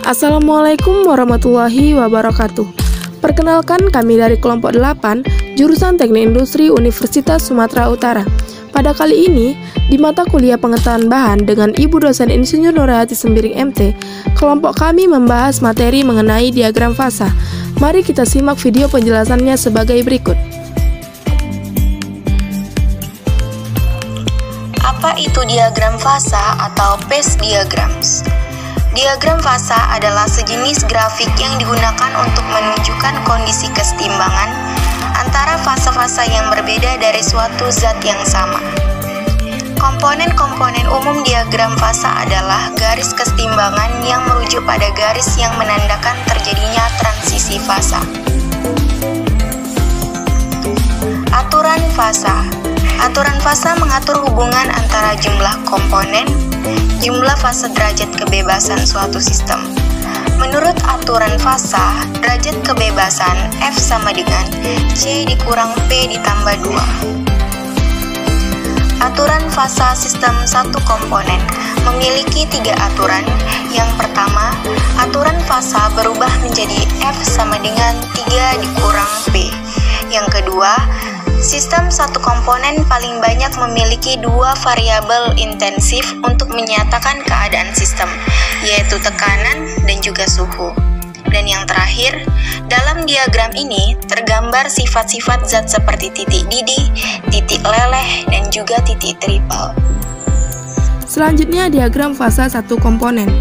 Assalamualaikum warahmatullahi wabarakatuh. Perkenalkan, kami dari kelompok 8, jurusan Teknik Industri Universitas Sumatera Utara. Pada kali ini, di mata kuliah pengetahuan bahan dengan Ibu dosen Insinyur Nurhayati Sembiring MT, kelompok kami membahas materi mengenai diagram fasa. Mari kita simak video penjelasannya sebagai berikut. Apa itu diagram fasa atau phase diagrams? Diagram fasa adalah sejenis grafik yang digunakan untuk menunjukkan kondisi kesetimbangan antara fasa-fasa yang berbeda dari suatu zat yang sama. Komponen-komponen umum diagram fasa adalah garis kesetimbangan yang merujuk pada garis yang menandakan terjadinya transisi fasa. Aturan fasa. Aturan fasa mengatur hubungan antara jumlah komponen, jumlah fase derajat kebebasan suatu sistem. Menurut aturan fasa, derajat kebebasan F sama dengan C dikurang P ditambah 2. Aturan fasa sistem satu komponen memiliki 3 aturan. Yang pertama, aturan fasa berubah menjadi F sama dengan 3 dikurang P. Yang kedua, sistem satu komponen paling banyak memiliki 2 variabel intensif untuk menyatakan keadaan sistem, yaitu tekanan dan juga suhu. Dan yang terakhir, dalam diagram ini tergambar sifat-sifat zat seperti titik didih, titik leleh, dan juga titik tripel. Selanjutnya, diagram fasa satu komponen.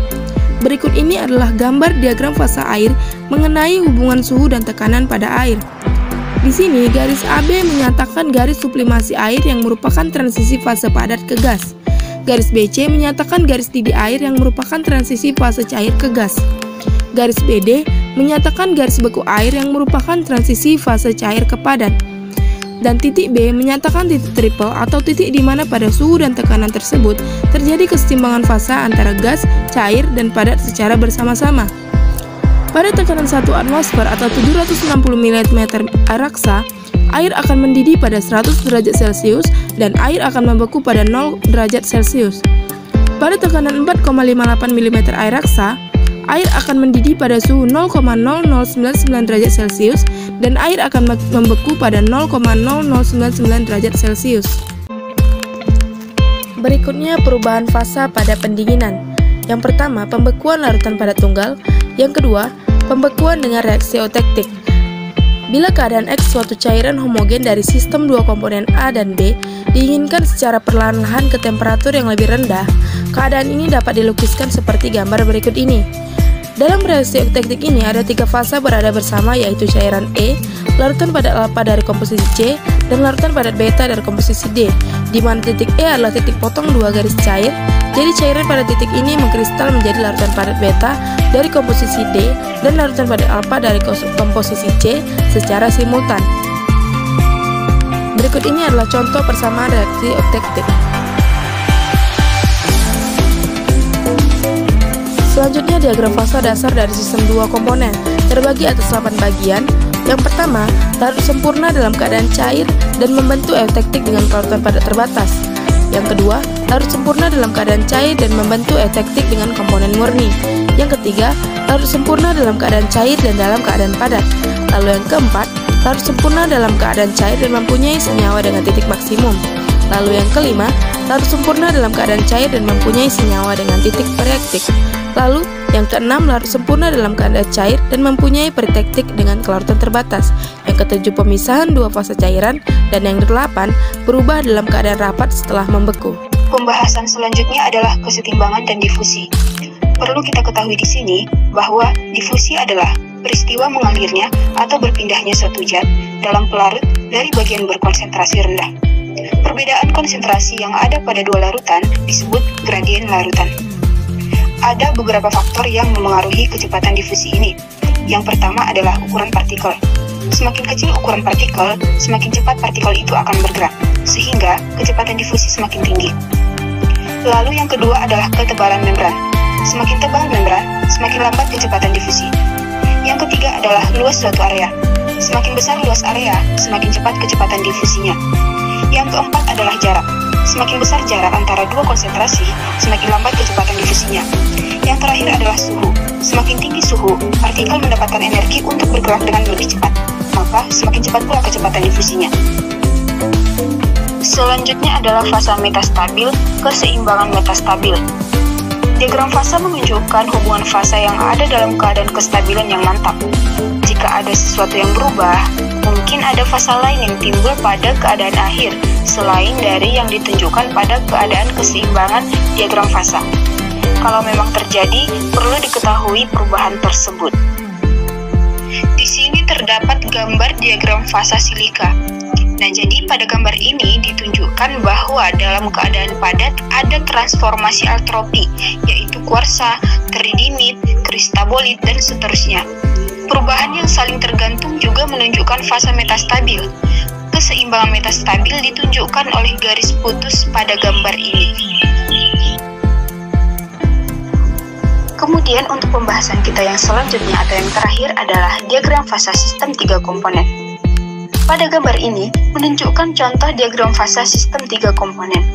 Berikut ini adalah gambar diagram fasa air mengenai hubungan suhu dan tekanan pada air. Di sini, garis AB menyatakan garis sublimasi air yang merupakan transisi fase padat ke gas. Garis BC menyatakan garis didih air yang merupakan transisi fase cair ke gas. Garis BD menyatakan garis beku air yang merupakan transisi fase cair ke padat. Dan titik B menyatakan titik triple atau titik di mana pada suhu dan tekanan tersebut terjadi kesetimbangan fasa antara gas, cair, dan padat secara bersama-sama. Pada tekanan 1 atmosfer atau 760 mm air raksa, air akan mendidih pada 100 derajat Celcius dan air akan membeku pada 0 derajat Celcius. Pada tekanan 4,58 mm air raksa, air akan mendidih pada suhu 0,0099 derajat Celcius dan air akan membeku pada 0,0099 derajat Celcius. Berikutnya perubahan fasa pada pendinginan. Yang pertama, pembekuan larutan padat tunggal. Yang kedua, pembekuan dengan reaksi eutektik. Bila keadaan X suatu cairan homogen dari sistem 2 komponen A dan B diinginkan secara perlahan-lahan ke temperatur yang lebih rendah, keadaan ini dapat dilukiskan seperti gambar berikut ini. Dalam reaksi eutektik ini ada 3 fasa berada bersama, yaitu cairan E, larutan padat alfa dari komposisi C, dan larutan padat beta dari komposisi D, di mana titik E adalah titik potong 2 garis cair. Jadi cairan pada titik ini mengkristal menjadi larutan padat beta dari komposisi D dan larutan padat alfa dari komposisi C secara simultan. Berikut ini adalah contoh persamaan reaksi eutektik. Selanjutnya, diagram fasa dasar dari sistem 2 komponen terbagi atas 8 bagian. Yang pertama, larut sempurna dalam keadaan cair dan membentuk eutektik dengan larutan padat terbatas. Yang kedua, larut sempurna dalam keadaan cair dan membentuk eutektik dengan komponen murni. Yang ketiga, larut sempurna dalam keadaan cair dan dalam keadaan padat. Lalu yang keempat, larut sempurna dalam keadaan cair dan mempunyai senyawa dengan titik maksimum. Lalu yang kelima, larut sempurna dalam keadaan cair dan mempunyai senyawa dengan titik periaktik. Lalu yang keenam, larut sempurna dalam keadaan cair dan mempunyai periaktik dengan kelarutan terbatas. Yang ketujuh, pemisahan 2 fase cairan. Dan yang kedelapan, berubah dalam keadaan rapat setelah membeku. Pembahasan selanjutnya adalah kesetimbangan dan difusi. Perlu kita ketahui di sini bahwa difusi adalah peristiwa mengalirnya atau berpindahnya suatu zat dalam pelarut dari bagian berkonsentrasi rendah. Perbedaan konsentrasi yang ada pada 2 larutan disebut gradien larutan. Ada beberapa faktor yang memengaruhi kecepatan difusi ini. Yang pertama adalah ukuran partikel. Semakin kecil ukuran partikel, semakin cepat partikel itu akan bergerak, sehingga kecepatan difusi semakin tinggi. Lalu yang kedua adalah ketebalan membran. Semakin tebal membran, semakin lambat kecepatan difusi. Yang ketiga adalah luas suatu area. Semakin besar luas area, semakin cepat kecepatan difusinya. Yang keempat adalah jarak. Semakin besar jarak antara 2 konsentrasi, semakin lambat kecepatan difusinya. Yang terakhir adalah suhu. Semakin tinggi suhu, partikel mendapatkan energi untuk bergerak dengan lebih cepat, maka semakin cepat pula kecepatan difusinya. Selanjutnya adalah fasa metastabil, keseimbangan metastabil. Diagram fasa menunjukkan hubungan fasa yang ada dalam keadaan kestabilan yang mantap. Jika ada sesuatu yang berubah, mungkin ada fasa lain yang timbul pada keadaan akhir, selain dari yang ditunjukkan pada keadaan keseimbangan diagram fasa. Kalau memang terjadi, perlu diketahui perubahan tersebut. Di sini terdapat gambar diagram fasa silika. Nah, jadi pada gambar ini ditunjukkan bahwa dalam keadaan padat ada transformasi altropi, yaitu kuarsa, tridimit, kristabolit, dan seterusnya. Perubahan yang saling tergantung juga menunjukkan fasa metastabil. Keseimbangan metastabil ditunjukkan oleh garis putus pada gambar ini. Kemudian untuk pembahasan kita yang selanjutnya atau yang terakhir adalah diagram fasa sistem 3 komponen. Pada gambar ini menunjukkan contoh diagram fasa sistem 3 komponen.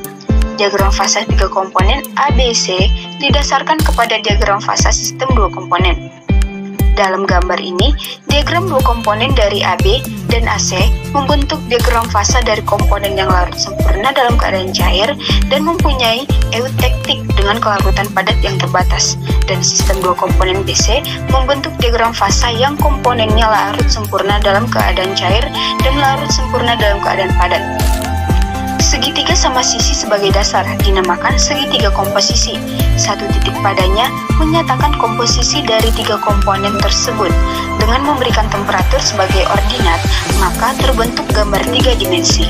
Diagram fasa 3 komponen ABC didasarkan kepada diagram fasa sistem 2 komponen. Dalam gambar ini, diagram 2 komponen dari AB dan AC membentuk diagram fasa dari komponen yang larut sempurna dalam keadaan cair dan mempunyai eutektik dengan kelarutan padat yang terbatas. Dan sistem 2 komponen BC membentuk diagram fasa yang komponennya larut sempurna dalam keadaan cair dan larut sempurna dalam keadaan padat. Segitiga sama sisi sebagai dasar dinamakan segitiga komposisi. Satu titik padanya menyatakan komposisi dari 3 komponen tersebut. Dengan memberikan temperatur sebagai ordinat, maka terbentuk gambar 3 dimensi.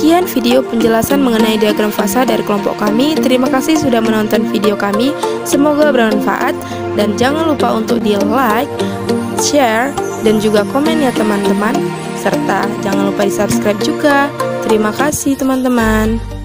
Sekian video penjelasan mengenai diagram fasa dari kelompok kami. Terima kasih sudah menonton video kami. Semoga bermanfaat dan jangan lupa untuk di like, share, dan juga komen ya teman-teman. Serta jangan lupa di subscribe juga. Terima kasih teman-teman.